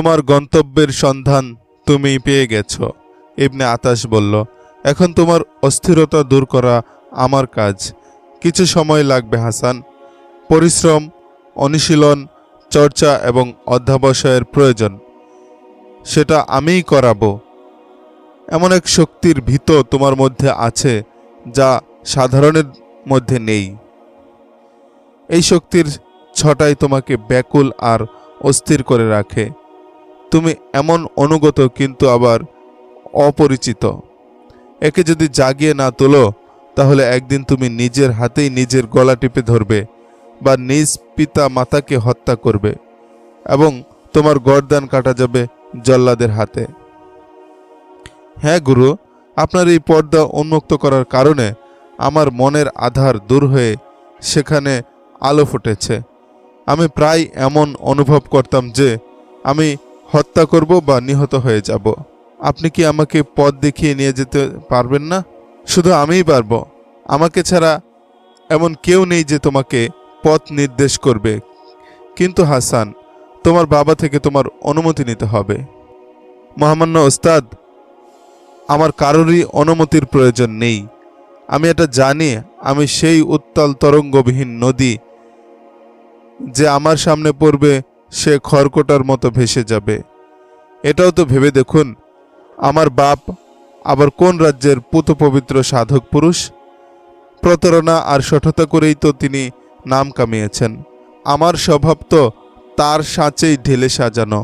তোমার গন্তব্যের সন্ধান তুমি পেয়ে গেছ। ইবনে আতাস বলল, এখন তোমার অস্থিরতা দূর করা আমার কাজ। কিছু সময় লাগবে হাসান। পরিশ্রম, অনুশীলন, চর্চা এবং অধ্যাবসায়ের প্রয়োজন। সেটা আমিই করাবো। এমন এক শক্তির ভীত তোমার মধ্যে আছে যা সাধারণের মধ্যে নেই। এই শক্তির ছটাই তোমাকে ব্যাকুল আর অস্থির করে রাখে। তুমি এমন অনুগত কিন্তু আবার অপরিচিত। একে যদি জাগিয়ে না তোলো তাহলে একদিন তুমি নিজের হাতেই নিজের গলা টিপে ধরবে বা নিজ পিতা মাতাকে হত্যা করবে এবং তোমার গর্দান কাটা যাবে জল্লাদের হাতে। হ্যাঁ গুরু, আপনার এই পর্দা উন্মুক্ত করার কারণে আমার মনের আধার দূর হয়ে সেখানে আলো ফুটেছে। আমি প্রায় এমন অনুভব করতাম যে আমি হত্যা করব বা নিহত হয়ে যাব। আপনি কি আমাকে পথ দেখিয়ে নিয়ে যেতে পারবেন না? শুধু আমিই পারব। আমাকে ছাড়া এমন কেউ নেই যে তোমাকে পথ নির্দেশ করবে। কিন্তু হাসান, তোমার বাবা থেকে তোমার অনুমতি নিতে হবে। মহামান্য ওস্তাদ, আমার কারোরই অনুমতির প্রয়োজন নেই। আমি এটা জানি। আমি সেই উত্তাল তরঙ্গবিহীন নদী, যে আমার সামনে পড়বে সে খড়কোটার মতো ভেসে যাবে। এটাও তো ভেবে দেখুন, আমার বাপ আবার কোন রাজ্যের পূতপবিত্র সাধক পুরুষ। প্রতারণা আর সঠতা করেই তো তিনি নাম কামিয়েছেন। আমার স্বভাব তো তার সাঁচেই ঢেলে সাজানো।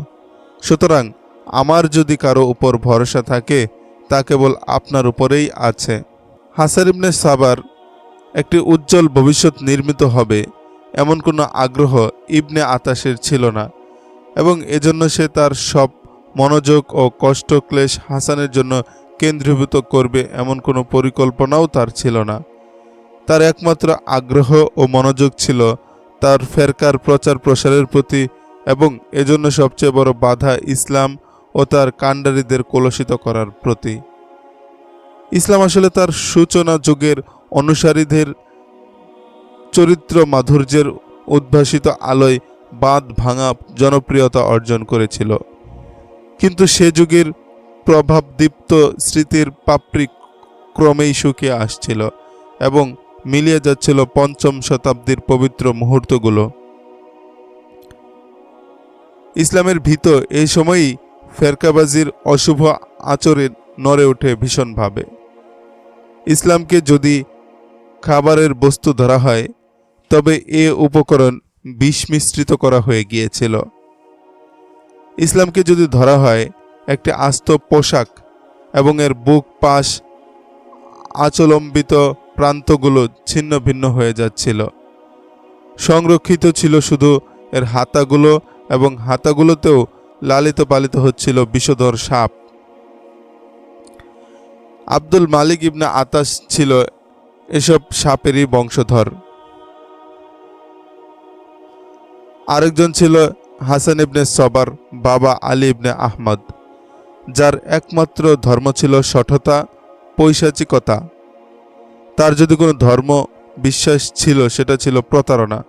সুতরাং আমার যদি কারো উপর ভরসা থাকে তা কেবল আপনার উপরেই আছে। হাসান ইবনে সাবার একটি উজ্জ্বল ভবিষ্যৎ নির্মিত হবে এমন কোনো আগ্রহ ইবনে আতাসের ছিল না, এবং এজন্য সে তার সব মনোযোগ ও কষ্ট ক্লেশ হাসানের জন্য কেন্দ্রীভূত করবে এমন কোনো পরিকল্পনাও তার ছিল না। তার একমাত্র আগ্রহ ও মনোযোগ ছিল তার ফেরকার প্রচার প্রসারের প্রতি, এবং এজন্য সবচেয়ে বড় বাধা ইসলাম ও তার কাণ্ডারীদের কলুষিত করার প্রতি। ইসলাম আসলে তার সূচনা যুগের অনুসারীদের চরিত্র মাধুর্যের উদ্ভাসিত আলোয় বাঁধ ভাঙা জনপ্রিয়তা অর্জন করেছিল, কিন্তু সে যুগের প্রভাবদীপ্ত স্মৃতির পাপড়ি ক্রমেই শুকিয়ে আসছিল এবং মিলিয়ে যাচ্ছিল পঞ্চম শতাব্দীর পবিত্র মুহূর্তগুলো। ইসলামের ভীত এই সময়ই ফেরকাবাজির অশুভ আচরণ নড়ে ওঠে ভীষণভাবে। ইসলামকে যদি খাবারের বস্তু ধরা হয় তবে এ উপকরণ বিষ মিশ্রিত করা হয়ে গিয়েছিল। ইসলামকে যদি ধরা হয় একটি আস্ত পোশাক এবং এর বুক পাশ আচলম্বিত প্রান্তগুলো ছিন্ন ভিন্ন হয়ে যাচ্ছিল। সংরক্ষিত ছিল শুধু এর হাতাগুলো, এবং হাতাগুলোতেও লালিত পালিত হচ্ছিল বিষধর সাপ। আব্দুল মালিক ইবনে আতাস ছিল এসব সাপেরই বংশধর। আরেকজন ছিল হাসান ইবনে সবার বাবা আলী ইবনে আহমদ, যার একমাত্র ধর্ম ছিল সঠতা, পৈশাচিকতা। তার যদি কোনো ধর্ম বিশ্বাস ছিল সেটা ছিল প্রতারণা।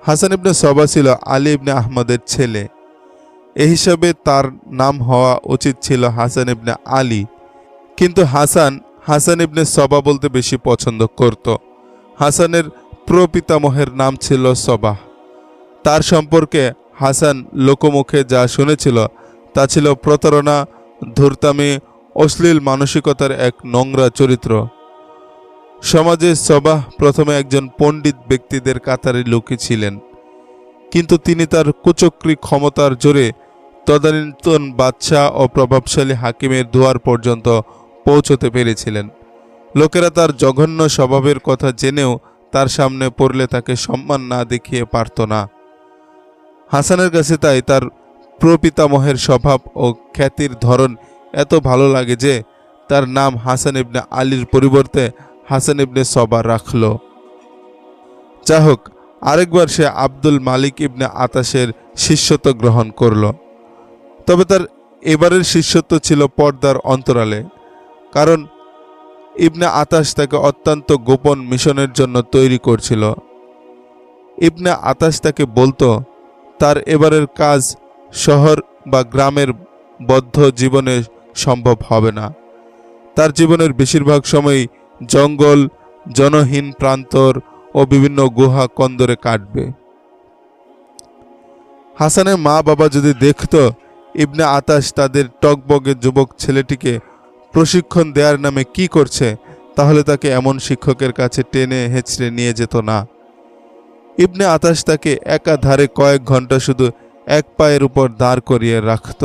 হাসান ইবনে সবা ছিল আলী ইবনে আহমদের ছেলে। এই হিসাবে তার নাম হওয়া উচিত ছিল হাসান ইবনে আলী, কিন্তু হাসান ইবনে সবা বলতে বেশি পছন্দ করত। হাসানের প্রপিতামহের নাম ছিল সবাহ। তার সম্পর্কে হাসান লোকমুখে যা শুনেছিল তা ছিল প্রতারণা, ধূর্তামি, অশ্লীল মানসিকতার এক নোংরা চরিত্র। সমাজে সবাহ প্রথমে একজন পণ্ডিত ব্যক্তিদের কাতারে লুকিয়েছিলেন, কিন্তু তিনি তার কুচক্রী ক্ষমতার জোরে তদানীন্তন বাদশাহ ও প্রভাবশালী হাকিমের দুয়ার পর্যন্ত পৌঁছতে পেরেছিলেন। লোকেরা তার জঘন্য স্বভাবের কথা জেনেও তার সামনে পড়লে তাকে সম্মান না দেখিয়ে পারত না। হাসানের কাছে তাই তার প্রপিতামহের স্বভাব ও খ্যাতির ধরন এত ভালো লাগে যে তার নাম হাসান ইবনে আলীর পরিবর্তে হাসান ইবনে সবা রাখল। যা হোক, আরেকবার সে আব্দুল মালিক ইবনে আতাসের শিষ্যত্ব গ্রহণ করল। তবে তার এবারের শিষ্যত্ব ছিল পর্দার অন্তরালে, কারণ ইবনে আতাস তাকে অত্যন্ত গোপন মিশনের জন্য তৈরি করছিল। ইবনে আতাস তাকে বলতো তার এবারের কাজ শহর বা গ্রামের বদ্ধ জীবনে সম্ভব হবে না। তার জীবনের বেশিরভাগ সময়ই জঙ্গল, জনহীন প্রান্তর ও বিভিন্ন গুহা কন্দরে কাটবে। হাসানের মা বাবা যদি দেখত ইবনে আতাশ তাদের টকবগে যুবক ছেলেটিকে প্রশিক্ষণ দেওয়ার নামে কি করছে, তাহলে তাকে এমন শিক্ষকের কাছে টেনে হেঁচড়ে নিয়ে যেত না। ইবনে আতাশ তাকে একাধারে কয়েক ঘন্টা শুধু এক পায়ের উপর দাঁড় করিয়ে রাখত।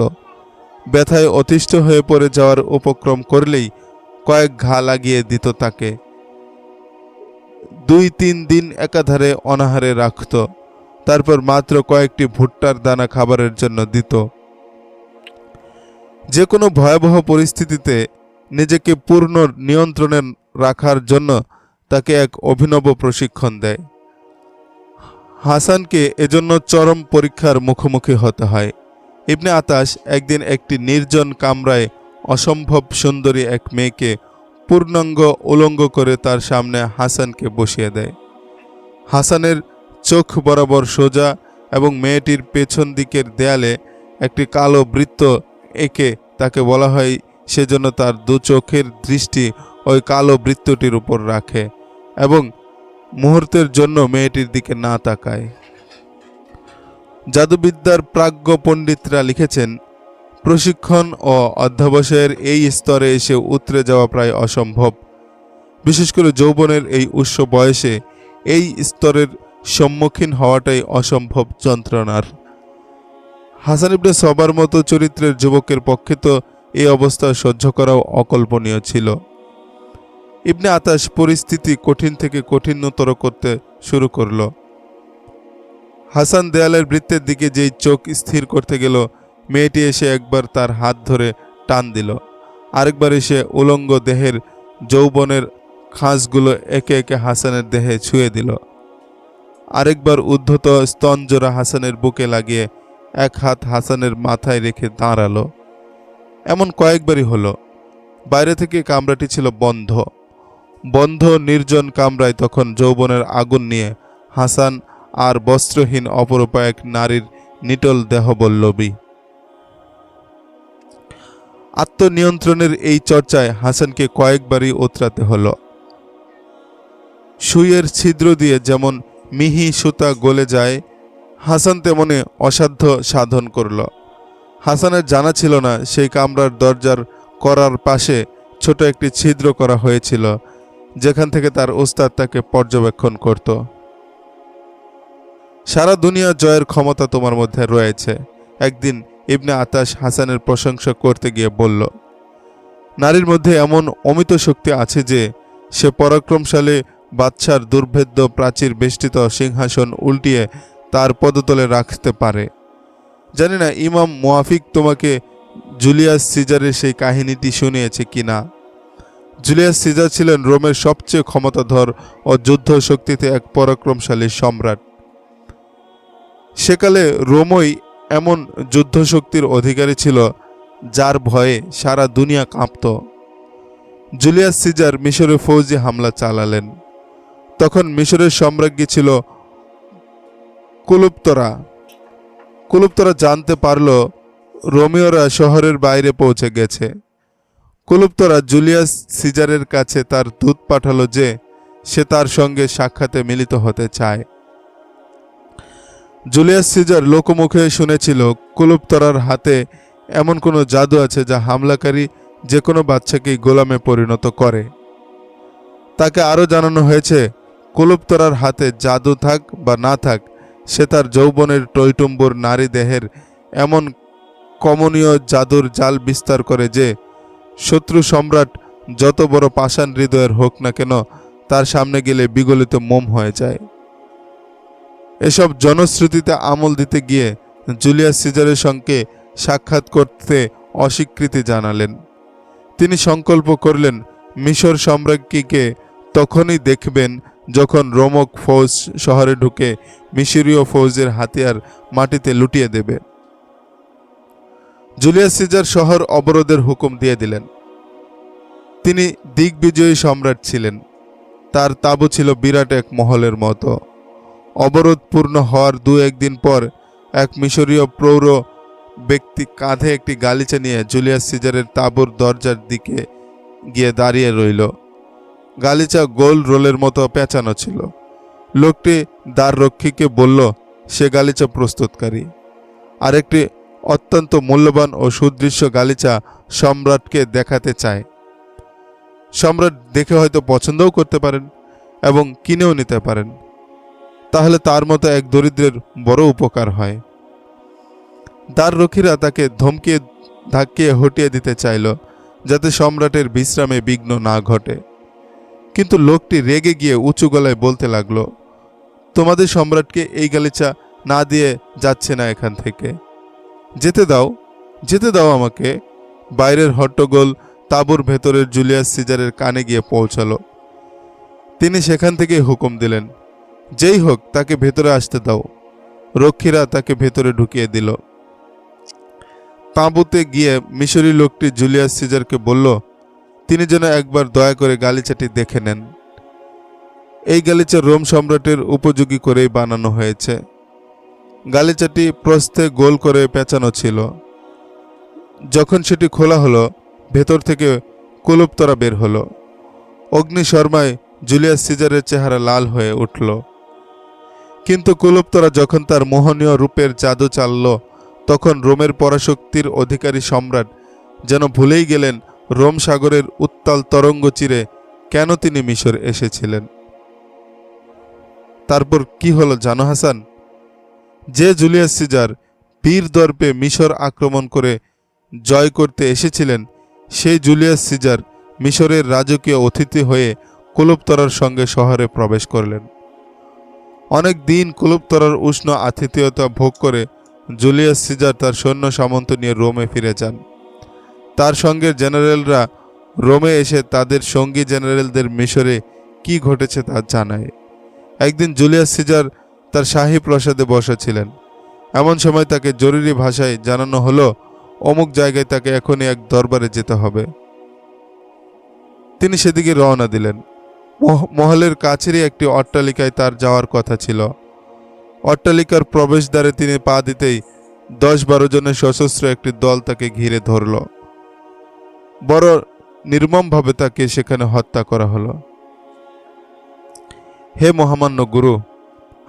ব্যথায় অতিষ্ঠ হয়ে পড়ে যাওয়ার উপক্রম করলেই কয়েক ঘা লাগিয়ে দিত তাকে। 2-3 দিন একাধারে অনাহারে রাখত, তারপর মাত্র কয়েকটি ভুট্টার দানা খাবারের জন্য দিত। যে কোনো ভয়াবহ পরিস্থিতিতে নিজেকে পূর্ণ নিয়ন্ত্রণে রাখার জন্য তাকে এক অভিনব প্রশিক্ষণ দেয়। হাসানকে এজন্য চরম পরীক্ষার মুখোমুখি হতে হয়। ইবনে আতাশ একদিন একটি নির্জন কামরায় অসম্ভব সুন্দরী এক মেয়েকে পূর্ণাঙ্গ উলঙ্গ করে তার সামনে হাসানকে বসিয়ে দেয়। হাসানের চোখ বরাবর সোজা এবং মেয়েটির পেছন দিকের দেয়ালে একটি কালো বৃত্ত এঁকে তাকে বলা হয় সেজন্য তার দু চোখের দৃষ্টি ওই কালো বৃত্তটির উপর রাখে এবং মুহূর্তের জন্য মেয়েটির দিকে না তাকায়। জাদুবিদ্যার প্রাজ্ঞ পণ্ডিতরা লিখেছেন, প্রশিক্ষণ ও অধ্যবসায়ের এই স্তরে এসে উতরে যাওয়া প্রায় অসম্ভব। বিশেষ করে যৌবনের এই উচ্চ বয়সে এই স্তরের সম্মুখীন হওয়াটাই অসম্ভব যন্ত্রণার। হাসান ইবনে সবার মতো চরিত্রের যুবকের পক্ষে তো এই অবস্থা সহ্য করাও অকল্পনীয় ছিল। ইবনে আতাশ পরিস্থিতি কঠিন থেকে কঠিনতর করতে শুরু করল। হাসান দেয়ালের বৃত্তের দিকে যেই চোখ স্থির করতে গেল, মেয়েটি এসে একবার তার হাত ধরে টান দিল, আরেকবার এসে উলঙ্গ দেহের যৌবনের খাঁজগুলো একে একে হাসানের দেহে ছুঁয়ে দিল, আরেকবার উদ্ধত স্তনজোড়া হাসানের বুকে লাগিয়ে এক হাত হাসানের মাথায় রেখে দাঁড়ালো। এমন কয়েকবারই হলো। বাইরে থেকে কামরাটি ছিল বন্ধ নির্জন কামরায় তখন যৌবনের আগুন নিয়ে হাসান আর বস্ত্রহীন অপরূপা এক নারীর নিটল দেহবল্লভী। আত্মনিয়ন্ত্রণের এই চর্চায় হাসানকে কয়েকবারই উতরাতে হলো। সুইয়ের ছিদ্র দিয়ে যেমন মিহি সুতা গলে যায়, হাসান তেমনি অসাধ্য সাধন করল। হাসানের জানা ছিল না সেই কামরার দরজার করার পাশে ছোট একটি ছিদ্র করা হয়েছিল, যেখান থেকে তার ওস্তাদ তাকে পর্যবেক্ষণ করত। সারা দুনিয়া জয়ের ক্ষমতা তোমার মধ্যে রয়েছে, একদিন ইবনে আতাশ হাসানের প্রশংসা করতে গিয়ে বলল। নারীর মধ্যে এমন অমিত শক্তি আছে যে সে পরাক্রমশালী বাদশার দুর্ভেদ্য প্রাচীর বেষ্টিত সিংহাসন উল্টিয়ে তার পদতলে রাখতে পারে। জানি না ইমাম মুয়াফিক তোমাকে জুলিয়াস সিজারের সেই কাহিনীটি শুনিয়েছে কিনা। জুলিয়াস সিজার ছিলেন রোমের সবচেয়ে ক্ষমতাধর ও যুদ্ধ শক্তিতে এক পরাক্রমশালী সম্রাট। সেকালে রোমই এমন যুদ্ধশক্তির অধিকারী ছিল যার ভয়ে সারা দুনিয়া কাঁপত। জুলিয়াস সিজার মিশরে ফৌজি হামলা চালালেন। তখন মিশরের সম্রাজ্ঞী ছিল কুলুপ্তরা জানতে পারল রোমীয়রা শহরের বাইরে পৌঁছে গেছে। কুলুপ্তরা জুলিয়াস সিজারের কাছে তার দূত পাঠালো যে সে তার সঙ্গে সাক্ষাতে মিলিত হতে চায়। জুলিয়াস সিজার লোকমুখে শুনেছিল কুলুপ্তরার হাতে এমন কোনো জাদু আছে যা হামলাকারী যে কোনো বাচ্চাকেই গোলামে পরিণত করে। তাকে আরও জানানো হয়েছে কুলুপ্তরার হাতে জাদু থাক বা না থাক, সে তার যৌবনের টইটুম্বুর নারী দেহের এমন কমনীয় জাদুর জাল বিস্তার করে যে শত্রু সম্রাট যত বড় পাষাণ হৃদয়ের হোক না কেন তার সামনে গেলে বিগলিত মোম হয়ে যায়। এসব জনশ্রুতিতে আমল দিতে গিয়ে জুলিয়াস সিজারের সঙ্গে সাক্ষাৎ করতে অস্বীকৃতি জানালেন। তিনি সংকল্প করলেন মিশর সম্রাজ্ঞীকে তখনই দেখবেন যখন রোমক ফৌজ শহরে ঢুকে মিশরীয় ফৌজের হাতিয়ার মাটিতে লুটিয়ে দেবে। জুলিয়াস সিজার শহর অবরোধের হুকুম দিয়ে দিলেন। তিনি দিগ্বিজয়ী সম্রাট ছিলেন। তার তাঁবু ছিল বিরাট এক মহলের মতো। অবরোধ পূর্ণ হওয়ার 2-1 দিন পর এক মিশরীয় প্রৌঢ় ব্যক্তি কাঁধে একটি গালিচা নিয়ে জুলিয়াস সিজারের তাঁবুর দরজার দিকে গিয়ে দাঁড়িয়ে রইল। গালিচা গোল রোলের মতো পেঁচানো ছিল। লোকটি দ্বাররক্ষীকে বলল সে গালিচা প্রস্তুতকারী। আরেকটি অত্যন্ত মূল্যবান ও সুদৃশ্য গালিচা সম্রাটকে দেখাতে চায়। সম্রাট দেখে হয়তো পছন্দও করতে পারেন এবং কিনেও নিতে পারেন। তাহলে তার মতো এক দরিদ্রের বড় উপকার হয়। দ্বাররক্ষীরা তাকে ধমকিয়ে ধাক্কিয়ে হটিয়ে দিতে চাইল যাতে সম্রাটের বিশ্রামে বিঘ্ন না ঘটে। কিন্তু লোকটি রেগে গিয়ে উঁচু গলায় বলতে লাগলো, তোমাদের সম্রাটকে এই গালিচা না দিয়ে যাচ্ছে না এখান থেকে। যেতে দাও, যেতে দাও আমাকে। বাইরের হট্টগোল তাঁবুর ভেতরের জুলিয়াস সিজারের কানে গিয়ে পৌঁছালো। তিনি সেখান থেকে হুকুম দিলেন, যেই হোক তাকে ভেতরে আসতে দাও। রক্ষীরা তাকে ভেতরে ঢুকিয়ে দিল। তাঁবুতে গিয়ে মিশরী লোকটি জুলিয়াস সিজারকে বলল তিনি যেন একবার দয়া করে গালিচাটি দেখে নেন। এই গালিচা রোম সম্রাটের উপযোগী করেই বানানো হয়েছে। গালিচাটি প্রস্থে গোল করে পেঁচানো ছিল। যখন সেটি খোলা হলো, ভেতর থেকে কুলুপতরা বের হলো। অগ্নিশর্মায় জুলিয়াস সিজারের চেহারা লাল হয়ে উঠল। কিন্তু কুলুপতরা যখন তার মোহনীয় রূপের জাদু চালল, তখন রোমের পরাশক্তির অধিকারী সম্রাট যেন ভুলেই গেলেন রোম সাগরের উত্তাল তরঙ্গ চিরে কেন তিনি মিশর এসেছিলেন। তারপর কি হলো জানো হাসান? যে জুলিয়াস সিজার বীর দর্পে মিশর আক্রমণ করে জয় করতে এসেছিলেন, সেই জুলিয়াস সিজার মিশরের রাজকীয় অতিথি হয়ে কুলুপতরার সঙ্গে শহরে প্রবেশ করলেন। অনেক দিন কুলুপতরার উষ্ণ আতিথেয়তা ভোগ করে জুলিয়াস সিজার তার সৈন্য সামন্ত নিয়ে রোমে ফিরে যান। তার সঙ্গে জেনারেলরা রোমে এসে তাদের সঙ্গী জেনারেলদের মিশরে কি ঘটেছে তা জানায়। একদিন জুলিয়াস সিজার তার শাহী প্রাসাদে বসেছিলেন। এমন সময় তাকে জরুরি ভাষায় জানানো হলো অমুক জায়গায় তাকে এখনই এক দরবারে যেতে হবে। তিনি সেদিকে রওনা দিলেন। মহলের কাছেরই একটি অট্টালিকায় তার যাওয়ার কথা ছিল। অট্টালিকার প্রবেশদ্বারে তিনি পা দিতেই 10-12 জনের সশস্ত্র একটি দল তাকে ঘিরে ধরল। বড় নির্মমভাবে তাকে সেখানে হত্যা করা হলো। হে মহামান্য গুরু,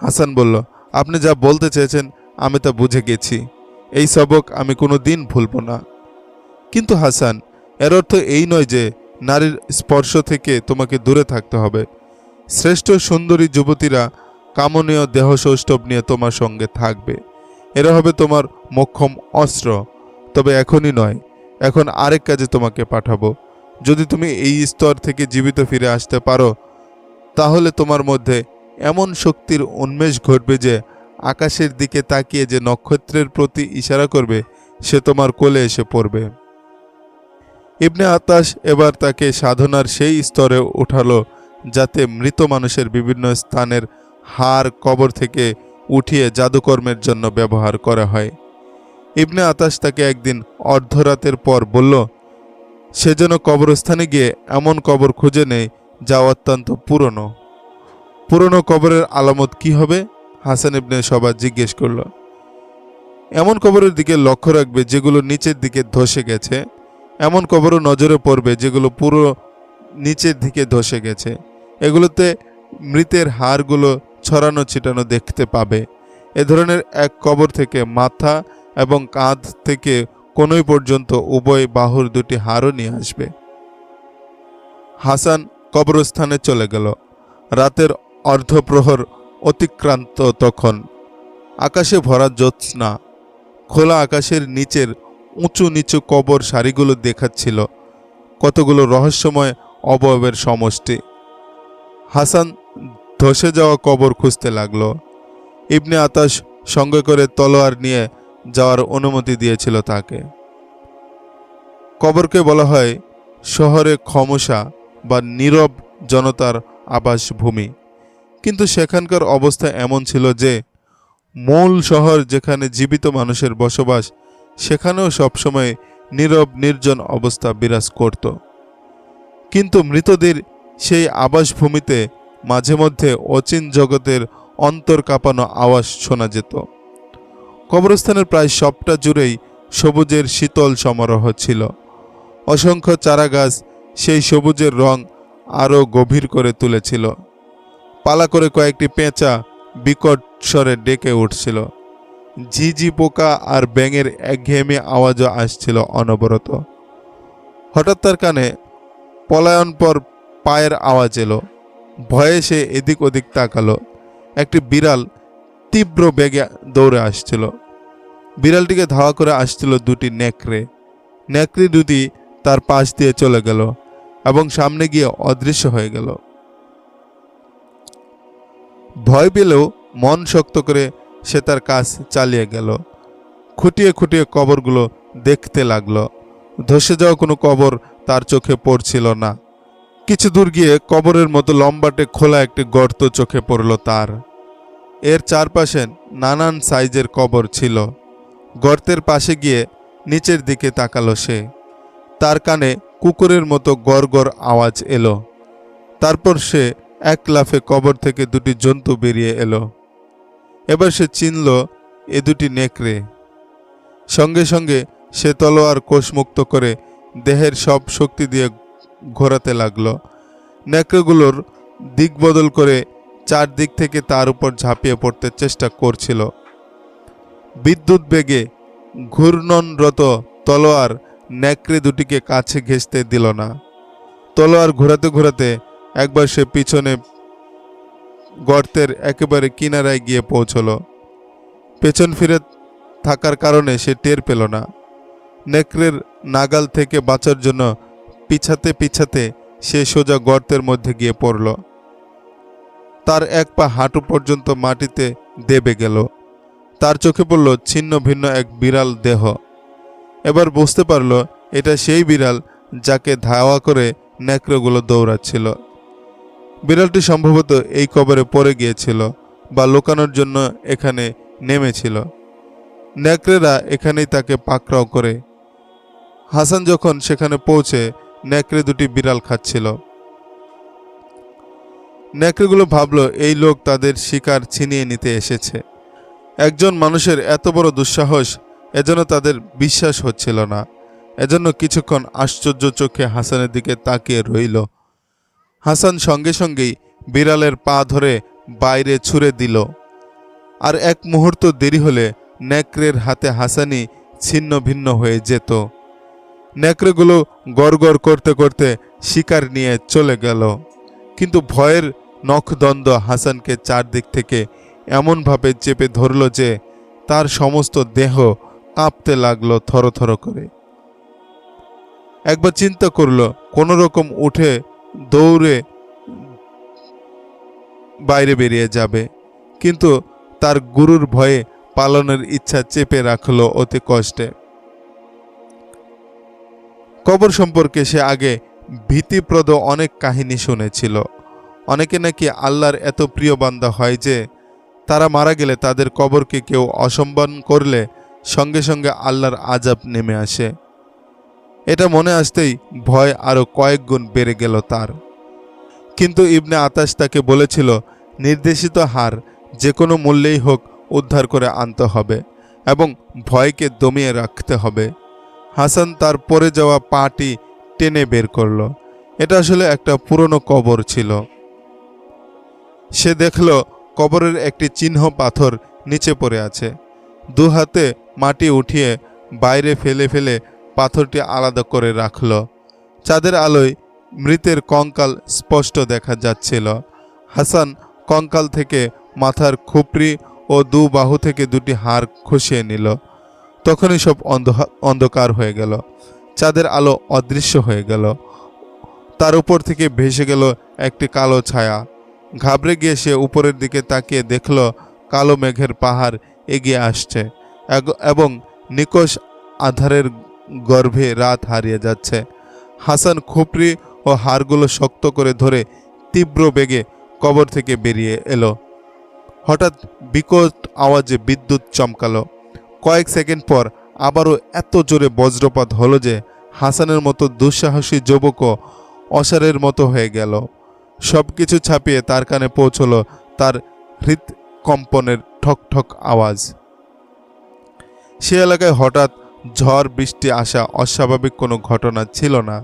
হাসান বলল, আপনি যা বলতে চেয়েছেন আমি তা বুঝে গেছি। এই সবক আমি কোনো দিন ভুলব না। কিন্তু হাসান, এর অর্থ এই নয় যে নারীর স্পর্শ থেকে তোমাকে দূরে থাকতে হবে। শ্রেষ্ঠ সুন্দরী যুবতীরা কামনীয় দেহ সৌষ্ঠব নিয়ে তোমার সঙ্গে থাকবে। এরা হবে তোমার মোক্ষম অস্ত্র। তবে এখনই নয়, এখন আরেক কাজে তোমাকে পাঠাবো। যদি তুমি এই স্তর থেকে জীবিত ফিরে আসতে পারো, তাহলে তোমার মধ্যে এমন শক্তির উন্মেষ ঘটবে যে আকাশের দিকে তাকিয়ে যে নক্ষত্রের প্রতি ইশারা করবে সে তোমার কোলে এসে পড়বে। ইবনে আতাশ এবার তাকে সাধনার সেই স্তরে উঠালো যাতে মৃত মানুষের বিভিন্ন স্থানের হাড় কবর থেকে উঠিয়ে জাদুকর্মের জন্য ব্যবহার করা হয়। ইবনে আতাশ তাকে একদিন অর্ধরাতের পর বলল সে যেন কবরস্থানে গিয়ে এমন কবর খুঁজে নেয় যা অত্যন্ত পুরনো। পুরনো কবরের আলামত কি হবে? হাসান ইবনে সবা জিজ্ঞেস করল। এমন কবরের দিকে লক্ষ্য রাখবে যেগুলো নিচের দিকে ধসে গেছে। এমন কবরও নজরে পড়বে যেগুলো পুরো নিচের দিকে ধসে গেছে। এগুলোতে মৃতের হাড়গুলো ছড়ানো ছিটানো দেখতে পাবে। এ ধরনের এক কবর থেকে মাথা এবং কাঁধ থেকে কোনোই পর্যন্ত উভয় বাহুর দুটি হাড়ও নিয়ে আসবে। হাসান কবরস্থানে চলে গেল। রাতের অর্ধপ্রহর অতিক্রান্ত তখন। আকাশে ভরা জ্যোৎস্না খোলা আকাশের নিচের উঁচু নিচু কবর সারিগুলো দেখাচ্ছিল কতগুলো রহস্যময় অবয়বের সমষ্টি। হাসান ধসে যাওয়া কবর খুঁজতে লাগলো। ইবনে আতাশ সঙ্গে করে তলোয়ার নিয়ে যাওয়ার অনুমতি দিয়েছিল তাকে। কবরকে বলা হয় শহরে খমসা বা নীরব জনতার আবাসভূমি। কিন্তু সেখানকার অবস্থা এমন ছিল যে মূল শহর যেখানে জীবিত মানুষের বসবাস, সেখানেও সবসময় নীরব নির্জন অবস্থা বিরাজ করত। কিন্তু মৃতদের সেই আবাসভূমিতে মাঝে মধ্যে অচিন জগতের অন্তর কাঁপানো আওয়াজ শোনা যেত। কবরস্থানের প্রায় সবটা জুড়েই সবুজের শীতল সমারোহ ছিল। অসংখ্য চারাগাছ সেই সবুজের রং আরও গভীর করে তুলেছিল। পালা করে কয়েকটি পেঁচা বিকট স্বরে ডেকে উঠছিল। ঝিঝি পোকা আর ব্যাঙের একঘেয়েমি আওয়াজও আসছিল অনবরত। হঠাৎ তার কানে পলায়নপর পায়ের আওয়াজ এলো। ভয়ে সে এদিক ওদিক তাকালো। একটি বিড়াল তীব্র বেগে দৌড়ে আসছিল। বিড়ালটিকে ধাওয়া করে আসছিল দুটি নেকড়ে। নেকড়ে দুটি তার পাশ দিয়ে চলে গেল এবং সামনে গিয়ে অদৃশ্য হয়ে গেল। ভয় পেলেও মন শক্ত করে সে তার কাজ চালিয়ে গেল। খুঁটিয়ে খুঁটিয়ে কবরগুলো দেখতে লাগলো। ধসে যাওয়া কোনো কবর তার চোখে পড়ছিল না। কিছু দূর গিয়ে কবরের মতো লম্বাটে খোলা একটি গর্ত চোখে পড়ল তার। এর চারপাশে নানান সাইজের কবর ছিল। গর্তের পাশে গিয়ে নিচের দিকে তাকালো সে। তার কানে কুকুরের মতো গড়গড় আওয়াজ এলো। তারপর সে এক লাফে কবর থেকে দুটি জন্তু বেরিয়ে এলো। এবার সে চিনল এ দুটি নেকড়ে। সঙ্গে সঙ্গে সে তলোয়ার কোষমুক্ত করে দেহের সব শক্তি দিয়ে ঘোরাতে লাগলো। নেকড়েগুলোর দিক বদল করে চারদিক থেকে তার উপর ঝাঁপিয়ে পড়তে চেষ্টা করছিল। বিদ্যুৎ বেগে ঘূর্ণনরত তলোয়ার নেকড়ে দুটিকে কাছে ঘেঁষতে দিল না। তলোয়ার ঘোরাতে ঘোরাতে একবার সে পিছনে গর্তের একেবারে কিনারায় গিয়ে পৌঁছল। পেছন ফিরে থাকার কারণে সে টের পেল না। নেকড়ের নাগাল থেকে বাঁচার জন্য পিছাতে পিছাতে সে সোজা গর্তের মধ্যে গিয়ে পড়ল। তার এক পা হাঁটু পর্যন্ত মাটিতে দেবে গেল। তার চোখে পড়ল ছিন্ন ভিন্ন এক বিড়াল দেহ। এবার বুঝতে পারল এটা সেই বিড়াল যাকে ধাওয়া করে নেকড়েগুলো দৌড়াচ্ছিল। বিড়ালটি সম্ভবত এই কবরে পড়ে গিয়েছিল বা লুকানোর জন্য এখানে নেমেছিল। নেকড়েরা এখানেই তাকে পাকড়াও করে। হাসান যখন সেখানে পৌঁছে নেকড়ে দুটি বিড়াল খাচ্ছিল। নেকড়েগুলো ভাবল এই লোক তাদের শিকার ছিনিয়ে নিতে এসেছে। একজন মানুষের এত বড় দুঃসাহস এজন্য তাদের বিশ্বাস হচ্ছিল না। এজন্য কিছুক্ষণ আশ্চর্য চোখে হাসানের দিকে তাকিয়ে রইল। হাসান সঙ্গে সঙ্গেই বিড়ালের পা ধরে বাইরে ছুঁড়ে দিল। আর এক মুহূর্ত দেরি হলে নেকড়ের হাতে হাসানি ছিন্ন ভিন্ন হয়ে যেত। নেকড়েগুলো গড়গড় করতে করতে শিকার নিয়ে চলে গেল। কিন্তু ভয়ের নখদন্দ হাসানকে চারদিক থেকে এমনভাবে চেপে ধরল যে তার সমস্ত দেহ কাঁপতে লাগলো থরথর করে। একবার চিন্তা করল কোনো রকম উঠে দৌড়ে বাইরে বেরিয়ে যাবে, কিন্তু তার গুরুর ভয়ে পালানোর ইচ্ছা চেপে রাখলো অতি কষ্টে। কবর সম্পর্কে সে আগে ভীতিপ্রদ অনেক কাহিনী শুনেছিল। অনেকে নাকি আল্লাহর এত প্রিয় বান্দা হয় যে তারা মারা গেলে তাদের কবরকে কেউ অসম্মান করলে সঙ্গে সঙ্গে আল্লাহর আযাব নেমে আসে। এটা মনে আসতেই ভয় আরো কয়েক গুণ বেড়ে গেল তার। কিন্তু ইবনে আতাশ তাকে বলেছিল নির্দেশিত হার যে কোনো মূল্যেই হোক উদ্ধার করে আনতে হবে এবং ভয়কে দমিয়ে রাখতে হবে। হাসান তার পড়ে যাওয়া পাটি টেনে বের করল। এটা আসলে একটা পুরনো কবর ছিল। সে দেখল কবরের একটি চিহ্ন পাথর নিচে পড়ে আছে। দু হাতে মাটি উঠিয়ে বাইরে ফেলে ফেলে পাথরটি আলাদা করে রাখল। চাঁদের আলোয় মৃতের কঙ্কাল স্পষ্ট দেখা যাচ্ছিল। হাসান কঙ্কাল থেকে মাথার খুপড়ি ও দু বাহু থেকে দুটি হাড় খসিয়ে নিল। তখনই সব অন্ধকার হয়ে গেল। চাঁদের আলো অদৃশ্য হয়ে গেল। তার উপর থেকে ভেসে গেল একটি কালো ছায়া। ঘাবড়ে গিয়ে সে উপরের দিকে তাকিয়ে দেখল কালো মেঘের পাহাড় এগিয়ে আসছে এবং নিকষ আধারের গর্ভে রাত হারিয়ে যাচ্ছে। হাসান খুপড়ি ও হাড়গুলো শক্ত করে ধরে তীব্র বেগে কবর থেকে বেরিয়ে এলো। হঠাৎ বিকট আওয়াজে বিদ্যুৎ চমকালো। কয়েক সেকেন্ড পর আবারও এত জোরে বজ্রপাত হলো যে হাসানের মতো দুঃসাহসী যুবকও অসারের মতো হয়ে গেল। সবকিছু ছাপিয়ে তার কানে পৌঁছল তার হৃদকম্পনের ঠক ঠক আওয়াজ। সে এলাকায় হঠাৎ ঝড় বৃষ্টি আসা অস্বাভাবিক কোনো ঘটনা ছিল না,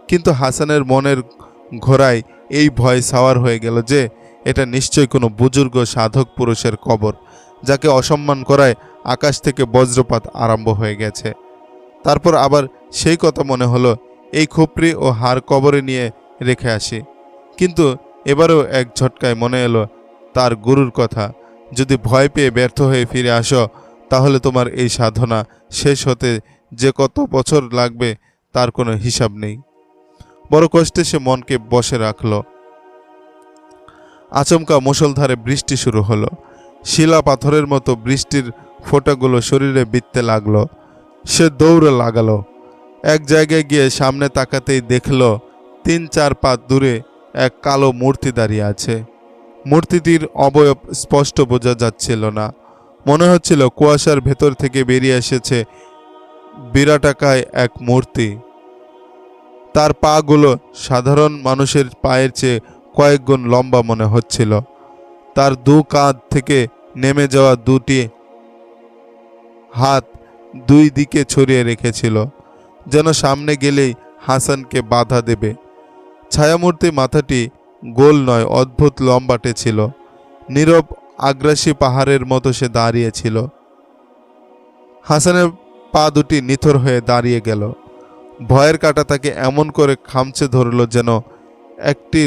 কিন্তু হাসানের মনের ঘোড়ায় এই ভয় সাওয়ার হয়ে গেল যে এটা নিশ্চয়ই কোনো বুজুর্গ সাধক পুরুষের কবর, যাকে অসম্মান করায় আকাশ থেকে বজ্রপাত আরম্ভ হয়ে গেছে। তারপর আবার সেই কথা মনে হলো, এই খুপড়ি ও হাড় কবরে নিয়ে রেখে আসি। কিন্তু এবারেও এক ঝটকায় মনে এলো তার গুরুর কথা, যদি ভয় পেয়ে ব্যর্থ হয়ে ফিরে আসো তাহলে তোমার এই সাধনা শেষ হতে যে কত বছর লাগবে তার কোনো হিসাব নেই। বড় কষ্টে সে মনকে বসে রাখল। আচমকা মুষলধারে বৃষ্টি শুরু হলো। শিলা পাথরের মতো বৃষ্টির ফোঁটাগুলো শরীরে বিঁধতে লাগলো। সে দৌড়ে লাগালো। এক জায়গায় গিয়ে সামনে তাকাতেই দেখল ৩-৪ পা দূরে এক কালো মূর্তি দাঁড়িয়ে আছে। মূর্তিটির অবয়ব স্পষ্ট বোঝা যাচ্ছিল না, মনে হচ্ছিল কুয়াশার ভেতর থেকে বেরিয়ে এসেছে বিরাটাকায় এক মূর্তি। তার পাগুলো সাধারণ মানুষের পায়ের চেয়ে কয়েক গুণ লম্বা মনে হচ্ছিল। তার দু কাঁধ থেকে নেমে যাওয়া দুটি হাত দুই দিকে ছড়িয়ে রেখেছিল, যেন সামনে গেলেই হাসানকে বাধা দেবে। ছায়ামূর্তি মাথাটি গোল নয়, অদ্ভুত লম্বাটে ছিল। নীরব আগ্রাসী পাহাড়ের মতো সে দাঁড়িয়েছিল। হাসানের পা দুটি নিথর হয়ে দাঁড়িয়ে গেল। ভয়ের কাঁটা তাকে এমন করে খামচে ধরল যেন একটি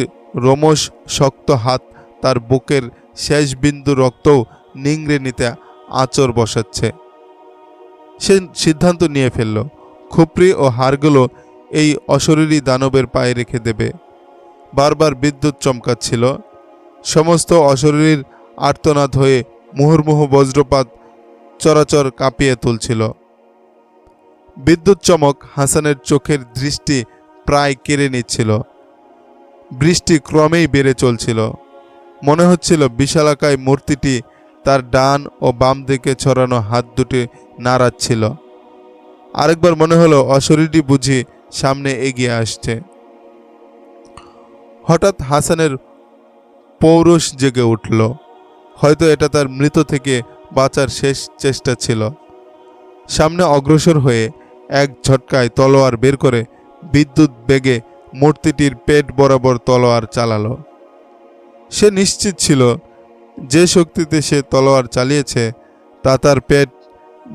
রোমশ শক্ত হাত তার বুকের শেষ বিন্দু রক্তও নিংড়ে নিতে আঁচড় বসাচ্ছে। সে সিদ্ধান্ত নিয়ে ফেলল, খুপড়ি ও হাড়গুলো এই অশরীরী দানবের পায়ে রেখে দেবে। বারবার বিদ্যুৎ চমকাচ্ছিল। সমস্ত অশরীর আর্তনাদ হয়ে মুহুর্মুহু বজ্রপাত চরাচর কাঁপিয়ে তুলছিল। বিদ্যুৎ চমক হাসানের চোখের দৃষ্টি প্রায় কেড়ে নিচ্ছিল। বৃষ্টি ক্রমেই বেড়ে চলছিল। মনে হচ্ছিল বিশালাকায় মূর্তিটি তার ডান ও বাম দিকে ছড়ানো হাত দুটি নাড়াচ্ছিল। আরেকবার মনে হলো অশরীরটি বুঝি সামনে এগিয়ে আসছে। হঠাৎ হাসানের পৌরুষ জেগে উঠল। হয়তো এটা তার মৃত থেকে বাঁচার শেষ চেষ্টা ছিল। সামনে অগ্রসর হয়ে এক ঝটকায় তলোয়ার বের করে বিদ্যুৎ বেগে মূর্তিটির পেট বরাবর তলোয়ার চালালো। সে নিশ্চিত ছিল যে শক্তিতে সে তলোয়ার চালিয়েছে তা তার পেট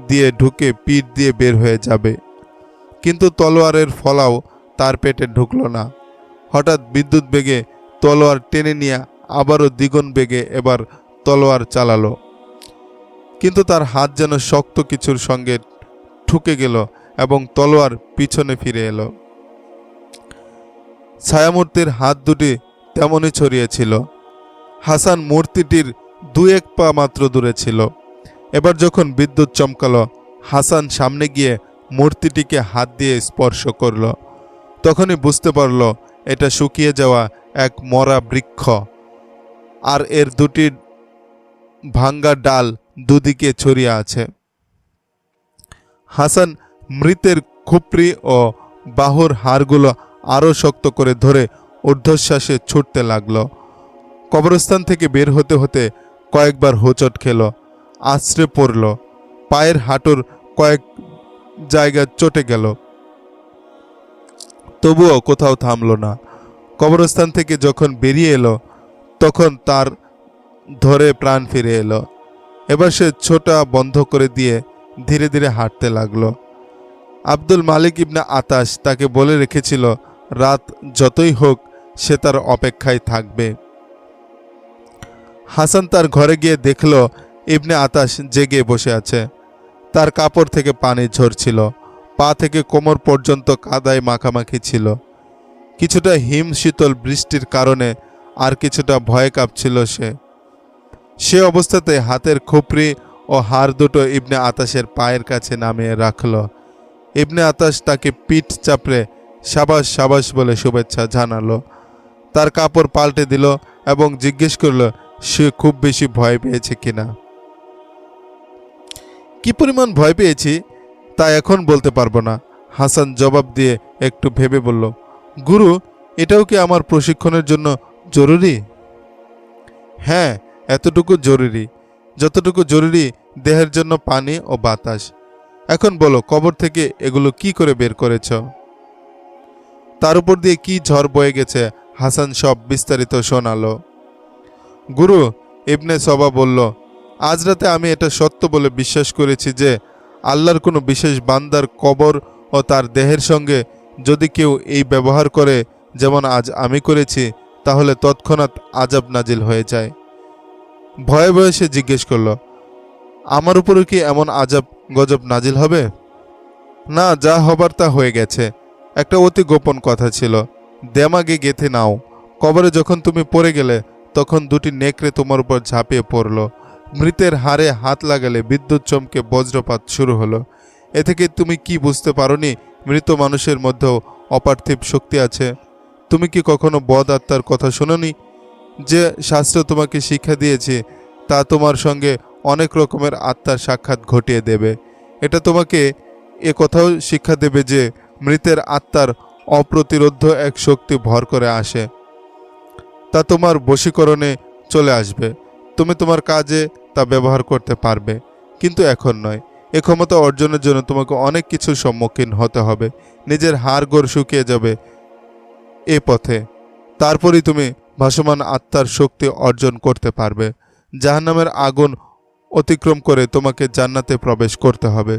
দিয়ে ঢুকে পিঠ দিয়ে বের হয়ে যাবে, কিন্তু তলোয়ারের ফলাও তার পেটে ঢুকল না। হঠাৎ বিদ্যুৎ বেগে তলোয়ার টেনে নিয়ে আবারও দ্বিগুণ বেগে এবার তলোয়ার চালালো, কিন্তু তার হাত যেন শক্ত কিছুর সঙ্গে ঠুকে গেল এবং তলোয়ার পিছনে ফিরে এলো। ছায়ামূর্তির হাত দুটি তেমনই ছড়িয়েছিল। হাসান মূর্তিটির ২-১ পা মাত্র দূরে ছিল। এবার যখন বিদ্যুৎ চমকালো, হাসান সামনে গিয়ে মূর্তিটিকে হাত দিয়ে স্পর্শ করল। তখনই বুঝতে পারল এটা শুকিয়ে যাওয়া এক মরা বৃক্ষ, আর এর দুটি ভাঙ্গা ডাল দুদিকে ছড়িয়ে আছে। হাসান মৃতের খুপড়ি ও বাহুর হাড়গুলো আরও শক্ত করে ধরে ঊর্ধ্বশ্বাসে ছুটতে লাগল। কবরস্থান থেকে বের হতে হতে কয়েকবার হোঁচট খেল, আছড়ে পড়ল, পায়ের হাঁটুর কয়েক জায়গা চটে গেল, তবুও কোথাও থামল না। কবরস্থান থেকে যখন বেরিয়ে এলো তখন তার ধরে প্রাণ ফিরে এলো। এবার সে ছোটা বন্ধ করে দিয়ে ধীরে ধীরে হাঁটতে লাগলো। আব্দুল মালিক ইবনে আতাশ তাকে বলে রেখেছিল রাত যতই হোক সে তার অপেক্ষায় থাকবে। হাসান তার ঘরে গিয়ে দেখল ইবনে আতাশ জেগে বসে আছে। তার কাপড় থেকে পানি ঝরছিল, পা থেকে কোমর পর্যন্ত কাদায় মাখামাখি ছিল। কিছুটা হিম শীতল বৃষ্টির কারণে আর কিছুটা ভয়ে কাঁপছিল সে অবস্থাতে হাতের খুপড়ি ও হাড় দুটো ইবনে আতাশের পায়ের কাছে নামিয়ে রাখল। ইবনে আতাশ তাকে পিঠ চাপড়ে সাবাস সাবাস বলে শুভেচ্ছা জানালো। তার কাপড় পাল্টে দিল এবং জিজ্ঞেস করল সে খুব বেশি ভয় পেয়েছে কিনা। কি পরিমাণ ভয় পেয়েছি তা এখন বলতে পারবো না, হাসান জবাব দিয়ে একটু ভেবে বলল, গুরু, এটাও কি আমার প্রশিক্ষণের জন্য জরুরি? হ্যাঁ, এতটুকু জরুরি যতটুকু জরুরি দেহের জন্য পানি ও বাতাস। এখন বলো, কবর থেকে এগুলো কি করে বের করেছ? তার উপর দিয়ে কি ঝড় বয়ে গেছে? হাসান সব বিস্তারিত শোনালো। গুরু, ইবনে সবা বলল, আজ রাতে আমি এটা সত্য বলে বিশ্বাস করেছি যে আল্লাহর কোনো বিশেষ বান্দার কবর ও তার দেহের সঙ্গে যদি কেউ এই ব্যবহার করে, যেমন আজ আমি করেছি, তাহলে তৎক্ষণাৎ আযাব নাজিল হয়ে যায়। ভয়ে ভয়ে সে জিজ্ঞেস করল, আমার উপরে কি এমন আযাব গজব নাজিল হবে? না, যা হবার তা হয়ে গেছে। একটা অতি গোপন কথা ছিল, দেমাগে গেঁথে নাও। কবরে যখন তুমি পড়ে গেলে তখন দুটি নেকড়ে তোমার উপর ঝাঁপিয়ে পড়ল। মৃতের হাড়ে হাত লাগালে বিদ্যুৎ চমকে বজ্রপাত শুরু হলো। এ থেকে তুমি কি বুঝতে পারোনি মৃত মানুষের মধ্যেও অপার্থিব শক্তি আছে? তুমি কি কখনো বদ আত্মার কথা শোনোনি? যে শাস্ত্র তোমাকে শিক্ষা দিয়েছে তা তোমার সঙ্গে অনেক রকমের আত্মার সাক্ষাৎ ঘটিয়ে দেবে। এটা তোমাকে এ কথাও শিক্ষা দেবে যে মৃতের আত্মার অপ্রতিরোধ্য এক শক্তি ভর করে আসে, তা তোমার বশীকরণে চলে আসবে। তুমি তোমার কাজে তা ব্যবহার করতে পারবে, কিন্তু এখন নয়। এ ক্ষমতা অর্জনের জন্য তোমাকে অনেক কিছুর সম্মুখীন হতে হবে। নিজের হাড়গোড় শুকিয়ে যাবে এ পথে। তারপরই তুমি ভাসমান আত্মার শক্তি অর্জন করতে পারবে। জাহান্নামের আগুন অতিক্রম করে তোমাকে জান্নাতে প্রবেশ করতে হবে।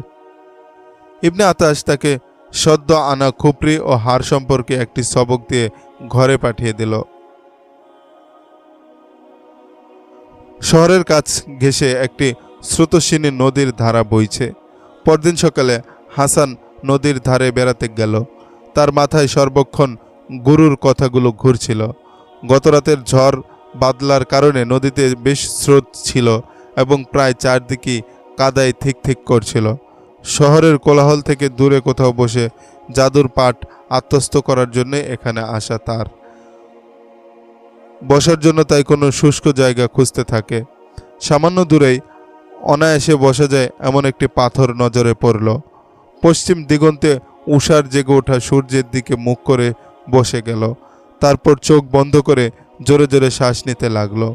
ইবনে আতাশ তাকে সদ্য আনা খুপরি ও হাড় সম্পর্কে একটি সবক দিয়ে ঘরে পাঠিয়ে দিল। শহরের কাছ ঘেঁষে একটি স্রোতস্বিনী নদীর ধারা বইছে। পরদিন সকালে হাসান নদীর ধারে বেড়াতে গেল। তার মাথায় সর্বক্ষণ গুরুর কথাগুলো ঘুরছিল। গতরাতের ঝড় বাদলার কারণে নদীতে বেশ স্রোত ছিল এবং প্রায় চারদিকে কাদায় থিক থিক করছিল। শহরের কোলাহল থেকে দূরে কোথাও বসে জাদুর পাঠ আত্মস্থ করার জন্য এখানে আসা তার। বসার জন্য তাই কোনো শুষ্ক জায়গা খুঁজতে থাকে। সামান্য দূরেই অনায়াসে বসা যায় এমন একটি পাথর নজরে পড়ল। পশ্চিম দিগন্তে উষার জেগে ওঠা সূর্যের দিকে মুখ করে বসে গেল। তারপর চোখ বন্ধ করে জোরে জোরে শ্বাস নিতে লাগলো।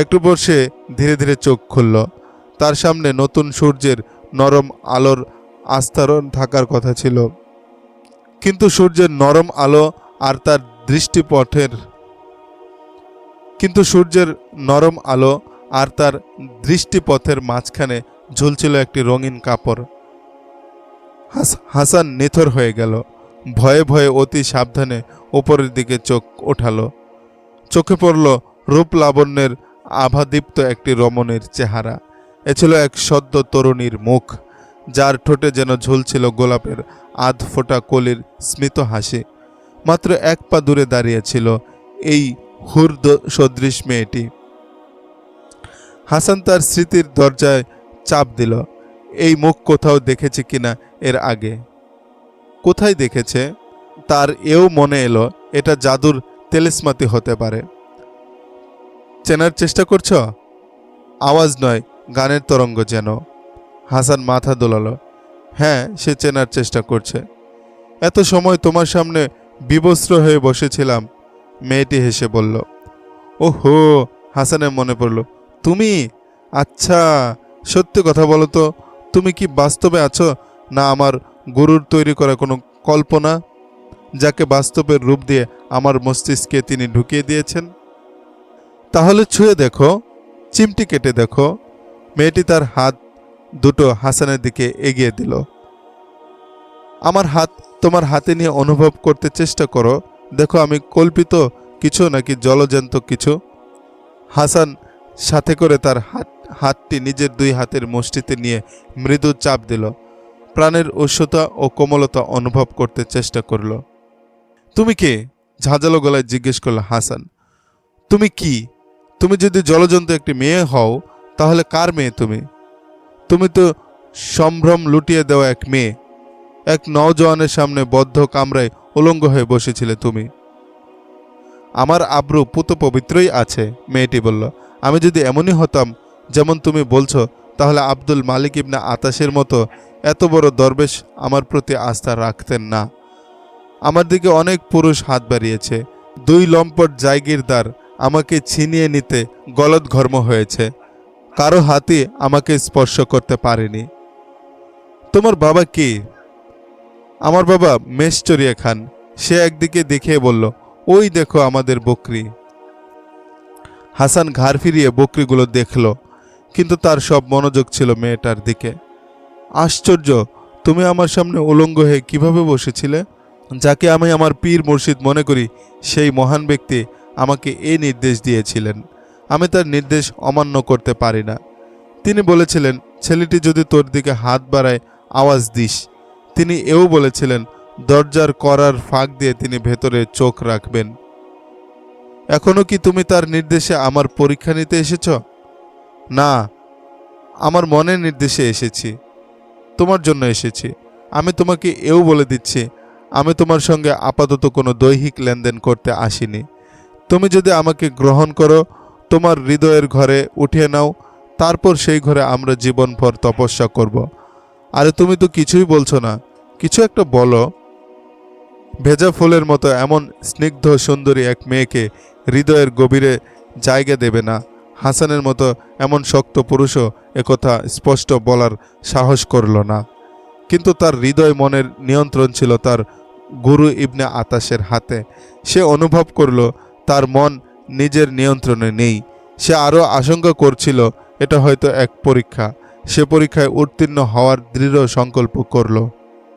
একটু পর সে ধীরে ধীরে চোখ খুলল। তার সামনে নতুন সূর্যের নরম আলোর আস্তরণ থাকার কথা ছিল, কিন্তু সূর্যের নরম আলো আর তার দৃষ্টিপথের মাঝখানে ঝুলছিল একটি রঙিন কাপড়। হাসান নিথর হয়ে গেল। ভয়ে ভয়ে অতি সাবধানে উপরের দিকে চোখ ওঠালো। চোখে পড়ল রূপ লাবণ্যের আভাদীপ্ত একটি রমণীর চেহারা। এ ছিল এক সদ্য তরুণীর মুখ, যার ঠোঁটে যেন ঝুলছিল গোলাপের আধ ফোটা কলির স্মিত হাসি। মাত্র এক পা দূরে দাঁড়িয়েছিল এই হুর সদৃশ মেয়েটি। হাসান তার স্মৃতির দরজায় চাপ দিল। এই মুখ কোথাও দেখেছে কিনা এর আগে। কোথায় দেখেছে তার এও মনে এলো এটা জাদুর তেলিস্মাতি হতে পারে। চেনার চেষ্টা করছ? আওয়াজ নয়, গানের তরঙ্গ যেন। হাসান মাথা দোলালো। হ্যাঁ, সে চেনার চেষ্টা করছে। এত সময় তোমার সামনে বিবস্ত্র হয়ে বসেছিলাম, মেয়েটি হেসে বলল। ওহো, হাসানের মনে পড়ল, তুমি? আচ্ছা, সত্যি কথা বলো তো, তুমি কি বাস্তবে আছো, না আমার গুরুর তৈরি করা কোনো কল্পনা, যাকে বাস্তবের রূপ দিয়ে আমার মস্তিষ্কে তিনি ঢুকিয়ে দিয়েছেন? তাহলে ছুঁয়ে দেখো, চিমটি কেটে দেখো। মেয়েটি তার হাত দুটো হাসানের দিকে এগিয়ে দিল। আমার হাত তোমার হাতে নিয়ে অনুভব করতে চেষ্টা করো। দেখো আমি কল্পিত কিছু নাকি জলজ্যান্ত কিছু। হাসান সাথে করে তার হাতটি নিজের দুই হাতের মুষ্টিতে নিয়ে মৃদু চাপ দিল। প্রাণের উষ্ণতা ও কোমলতা অনুভব করতে চেষ্টা করল। তুমি কে? ঝাঁঝালো গলায় জিজ্ঞেস করল হাসান। তুমি কি? তুমি যদি জলজন্তু একটি মেয়ে হও, তাহলে কার মেয়ে তুমি? তুমি তো সম্ভ্রম লুটিয়ে দেওয়া এক মেয়ে। এক নওজওয়ানের সামনে বদ্ধ কামরায় উলঙ্গ হয়ে বসেছিলে তুমি। আমার আব্রু পুত পবিত্রই আছে, মেয়েটি বলল। আমি যদি এমনই হতাম যেমন তুমি বলছো, তাহলে আব্দুল মালিক ইবনে আতাশের মতো এত বড় দরবেশ আমার প্রতি আস্থা রাখতেন না। আমার দিকে অনেক পুরুষ হাত বাড়িয়েছে। দুই লম্পট জায়গিরদার আমাকে ছিনিয়ে নিতে গলদঘর্ম হয়েছে। কারো হাতই আমাকে স্পর্শ করতে পারেনি। তোমার বাবা কে? আমার বাবা মেষচরিয়া খান। সে একদিকে দেখিয়ে বলল, ওই দেখো আমাদের বকরি। হাসান ঘাড় ফিরিয়ে বকরিগুলো দেখল, কিন্তু তার সব মনোযোগ ছিল মেয়েটার দিকে। আশ্চর্য, তুমি আমার সামনে উলঙ্গ হয়ে কিভাবে বসেছিলে? যাকে আমি আমার পীর মুর্শিদ মনে করি, সেই মহান ব্যক্তি আমাকে এই নির্দেশ দিয়েছিলেন। আমি তার নির্দেশ অমান্য করতে পারি না। তিনি বলেছিলেন, ছেলেটি যদি তোর দিকে হাত বাড়ায় আওয়াজ দিস। তিনি এও বলেছিলেন, দরজার করার ফাঁক দিয়ে তিনি ভেতরে চোখ রাখবেন। এখনো কি তুমি তার নির্দেশে আমার পরীক্ষা নিতে এসেছ? না, আমার মনের নির্দেশে এসেছি। তোমার জন্য এসেছি। আমি তোমাকে এও বলে দিচ্ছি, আমি তোমার সঙ্গে আপাতত কোনো দৈহিক লেনদেন করতে আসিনি। তুমি যদি আমাকে গ্রহণ করো, তোমার হৃদয়ের ঘরে উঠিয়ে নাও, তারপর সেই ঘরে আমরা জীবনভর তপস্যা করব। আরে তুমি তো কিছুই বলছো না, কিছু একটা বলো। ভেজা ফুলের মতো এমন স্নিগ্ধ সুন্দরী এক মেয়েকে হৃদয়ের গভীরে জায়গা দেবে না? হাসানের মতো এমন শক্ত পুরুষও একথা স্পষ্ট বলার সাহস করল না। কিন্তু তার হৃদয় মনের নিয়ন্ত্রণ ছিল তার গুরু ইবনে আতাসের হাতে। সে অনুভব করল তার মন নিজের নিয়ন্ত্রণে নেই। সে আরও আশঙ্কা করছিল এটা হয়তো এক পরীক্ষা। সে পরীক্ষায় উত্তীর্ণ হওয়ার দৃঢ় সংকল্প করল।